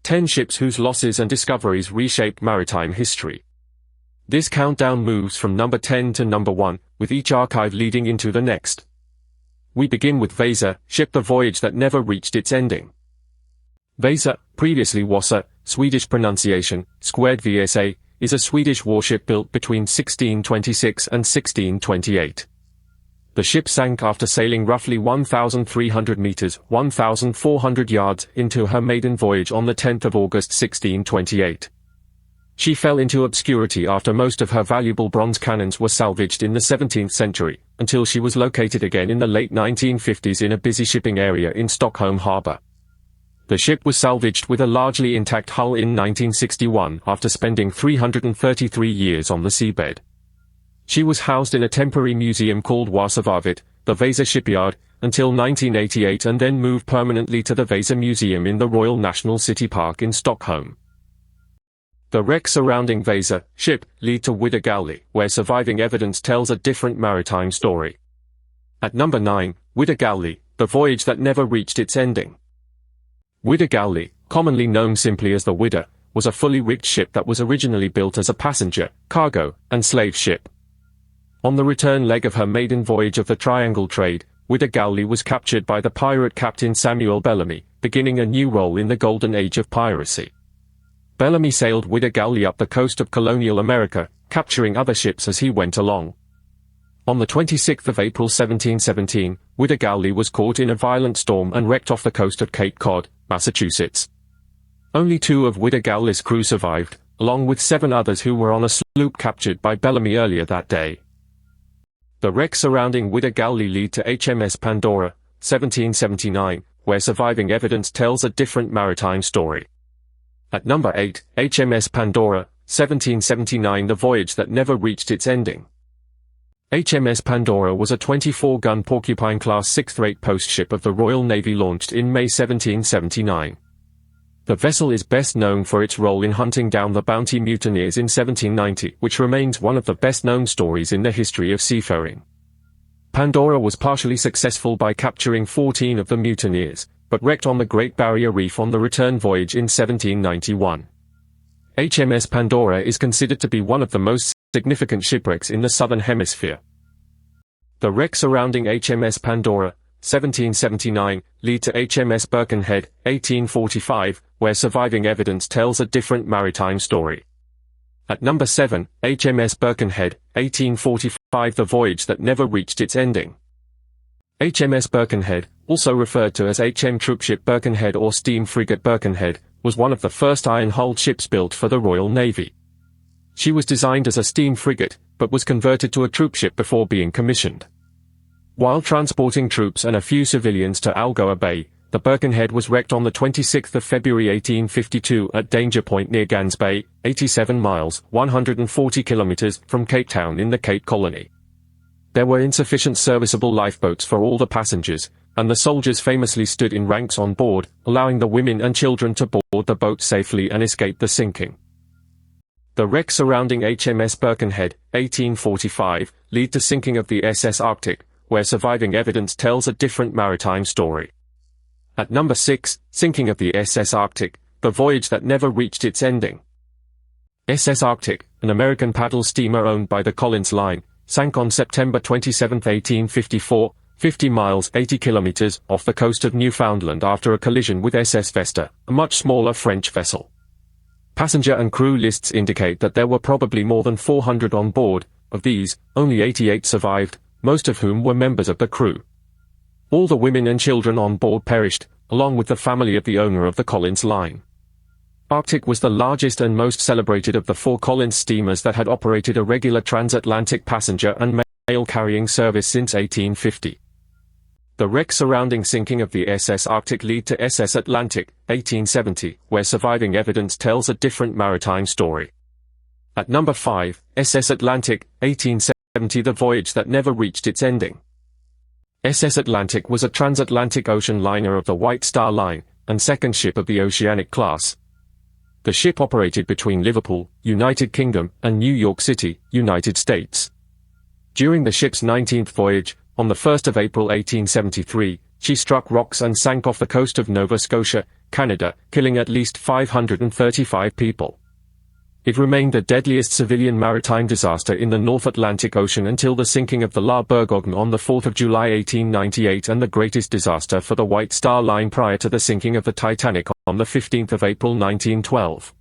10 ships whose losses and discoveries reshaped maritime history. This countdown moves from number 10 to number 1, with each archive leading into the next. We begin with Vasa, ship the voyage that never reached its ending. Vasa, previously Wasa, Swedish pronunciation, squared Vsa, is a Swedish warship built between 1626 and 1628. The ship sank after sailing roughly 1,300 meters, 1,400 yards, into her maiden voyage on the 10th of August 1628. She fell into obscurity after most of her valuable bronze cannons were salvaged in the 17th century, until she was located again in the late 1950s in a busy shipping area in Stockholm Harbour. The ship was salvaged with a largely intact hull in 1961 after spending 333 years on the seabed. She was housed in a temporary museum called Wasavarvet, the Vasa shipyard, until 1988 and then moved permanently to the Vasa Museum in the Royal National City Park in Stockholm. The wreck surrounding Vasa ship lead to Widdergalli, where surviving evidence tells a different maritime story. At number 9, Widdergalli, the voyage that never reached its ending. Widdergalli, commonly known simply as the Widder, was a fully rigged ship that was originally built as a passenger, cargo, and slave ship. On the return leg of her maiden voyage of the Triangle trade, Widdergalli was captured by the pirate captain Samuel Bellamy, beginning a new role in the golden age of piracy. Bellamy sailed Widdergalli up the coast of colonial America, capturing other ships as he went along. On the 26th of April 1717, Widdergalli was caught in a violent storm and wrecked off the coast of Cape Cod, Massachusetts. Only 2 of Widdergalli's crew survived, along with 7 others who were on a sloop captured by Bellamy earlier that day. The wreck surrounding Widdergalli lead to HMS Pandora, 1779, where surviving evidence tells a different maritime story. At number 8, HMS Pandora, 1779, the voyage that never reached its ending. HMS Pandora was a 24-gun Porcupine-class 6th-rate post ship of the Royal Navy launched in May 1779. The vessel is best known for its role in hunting down the Bounty mutineers in 1790, which remains one of the best-known stories in the history of seafaring. Pandora was partially successful by capturing 14 of the mutineers, but wrecked on the Great Barrier Reef on the return voyage in 1791. HMS Pandora is considered to be one of the most significant shipwrecks in the Southern Hemisphere. The wreck surrounding HMS Pandora, 1779, lead to HMS Birkenhead, 1845, where surviving evidence tells a different maritime story. At number 7, HMS Birkenhead, 1845, the voyage that never reached its ending. HMS Birkenhead, also referred to as HM Troopship Birkenhead or Steam Frigate Birkenhead, was one of the first iron-hulled ships built for the Royal Navy. She was designed as a steam frigate, but was converted to a troopship before being commissioned. While transporting troops and a few civilians to Algoa Bay, the Birkenhead was wrecked on the 26th of February 1852 at Danger Point near Gans Bay, 87 miles, 140 kilometers, from Cape Town in the Cape Colony. There were insufficient serviceable lifeboats for all the passengers, and the soldiers famously stood in ranks on board, allowing the women and children to board the boat safely and escape the sinking. The wreck surrounding HMS Birkenhead, 1845, lead to sinking of the SS Arctic, where surviving evidence tells a different maritime story. At number 6, sinking of the SS Arctic, the voyage that never reached its ending. SS Arctic, an American paddle steamer owned by the Collins Line, sank on September 27, 1854, 50 miles 80 kilometers off the coast of Newfoundland after a collision with SS Vesta, a much smaller French vessel. Passenger and crew lists indicate that there were probably more than 400 on board. Of these, only 88 survived, most of whom were members of the crew. All the women and children on board perished, along with the family of the owner of the Collins Line. Arctic was the largest and most celebrated of the 4 Collins steamers that had operated a regular transatlantic passenger and mail carrying service since 1850. The wreck surrounding sinking of the SS Arctic lead to SS Atlantic, 1870, where surviving evidence tells a different maritime story. At number 5, SS Atlantic, 1870, the voyage that never reached its ending. SS Atlantic was a transatlantic ocean liner of the White Star Line, and second ship of the Oceanic class. The ship operated between Liverpool, United Kingdom, and New York City, United States. During the ship's 19th voyage, on the 1st of April 1873, she struck rocks and sank off the coast of Nova Scotia, Canada, killing at least 535 people. It remained the deadliest civilian maritime disaster in the North Atlantic Ocean until the sinking of the La Bourgogne on 4 July 1898 and the greatest disaster for the White Star Line prior to the sinking of the Titanic on 15 April 1912.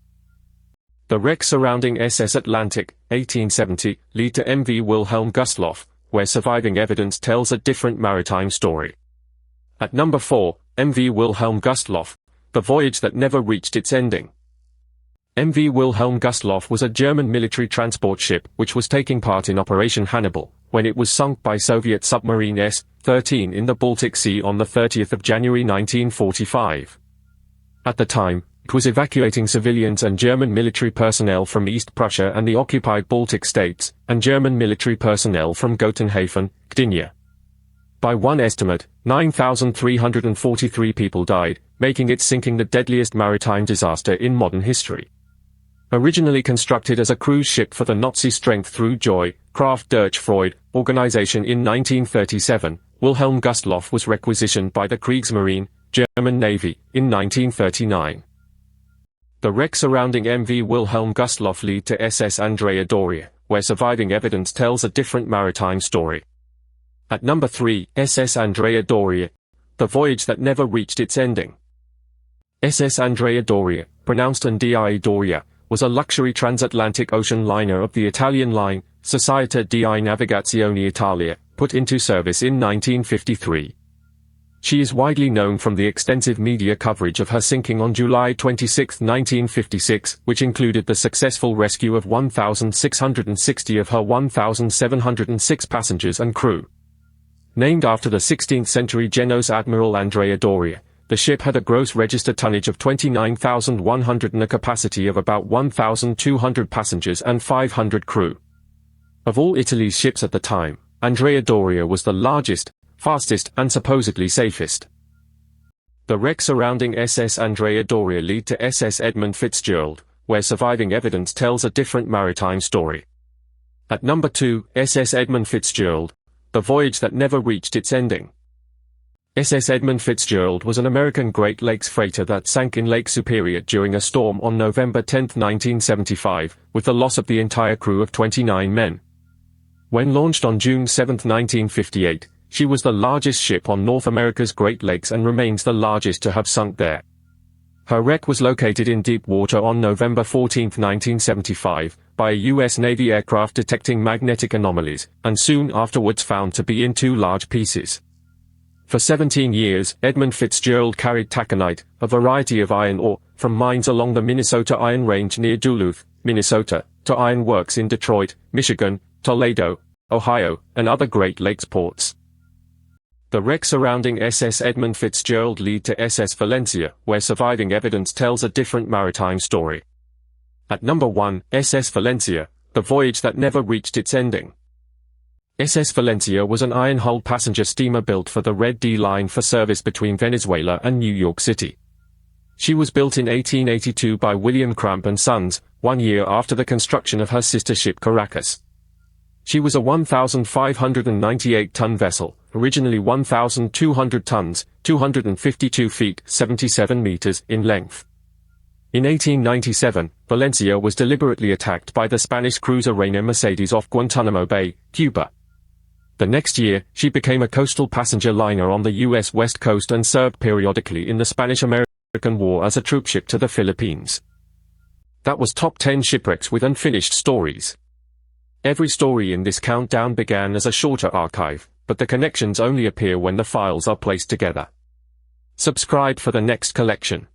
The wrecks surrounding SS Atlantic, 1870, lead to MV Wilhelm Gustloff, where surviving evidence tells a different maritime story. At number 4, MV Wilhelm Gustloff, the voyage that never reached its ending. MV Wilhelm Gustloff was a German military transport ship which was taking part in Operation Hannibal, when it was sunk by Soviet submarine S-13 in the Baltic Sea on 30 January 1945. At the time, it was evacuating civilians and German military personnel from East Prussia and the occupied Baltic states, and German military personnel from Gotenhafen, Gdynia. By one estimate, 9,343 people died, making its sinking the deadliest maritime disaster in modern history. Originally constructed as a cruise ship for the Nazi Strength Through Joy, Kraft durch Freude organization in 1937, Wilhelm Gustloff was requisitioned by the Kriegsmarine, German Navy, in 1939. The wrecks surrounding MV Wilhelm Gustloff lead to SS Andrea Doria, where surviving evidence tells a different maritime story. At number 3, SS Andrea Doria, the voyage that never reached its ending. SS Andrea Doria, pronounced Andrea Doria, was a luxury transatlantic ocean liner of the Italian line, Società di Navigazione Italia, put into service in 1953. She is widely known from the extensive media coverage of her sinking on July 26, 1956, which included the successful rescue of 1,660 of her 1,706 passengers and crew. Named after the 16th-century Genoese Admiral Andrea Doria, the ship had a gross registered tonnage of 29,100 and a capacity of about 1,200 passengers and 500 crew. Of all Italy's ships at the time, Andrea Doria was the largest, fastest, and supposedly safest. The wrecks surrounding SS Andrea Doria lead to SS Edmund Fitzgerald, where surviving evidence tells a different maritime story. At number 2, SS Edmund Fitzgerald, the voyage that never reached its ending. SS Edmund Fitzgerald was an American Great Lakes freighter that sank in Lake Superior during a storm on November 10, 1975, with the loss of the entire crew of 29 men. When launched on June 7, 1958, she was the largest ship on North America's Great Lakes and remains the largest to have sunk there. Her wreck was located in deep water on November 14, 1975, by a U.S. Navy aircraft detecting magnetic anomalies, and soon afterwards found to be in 2 large pieces. For 17 years, Edmund Fitzgerald carried taconite, a variety of iron ore, from mines along the Minnesota Iron Range near Duluth, Minnesota, to iron works in Detroit, Michigan, Toledo, Ohio, and other Great Lakes ports. The wrecks surrounding SS Edmund Fitzgerald lead to SS Valencia, where surviving evidence tells a different maritime story. At number 1, SS Valencia, the voyage that never reached its ending. SS Valencia was an iron-hulled passenger steamer built for the Red D Line for service between Venezuela and New York City. She was built in 1882 by William Cramp and Sons, 1 year after the construction of her sister ship Caracas. She was a 1,598-ton vessel, originally 1,200 tons, 252 feet, 77 meters, in length. In 1897, Valencia was deliberately attacked by the Spanish cruiser Reina Mercedes off Guantanamo Bay, Cuba. The next year, she became a coastal passenger liner on the U.S. West Coast and served periodically in the Spanish-American War as a troopship to the Philippines. That was Top 10 Shipwrecks with Unfinished Stories. Every story in this countdown began as a shorter archive, but the connections only appear when the files are placed together. Subscribe for the next collection.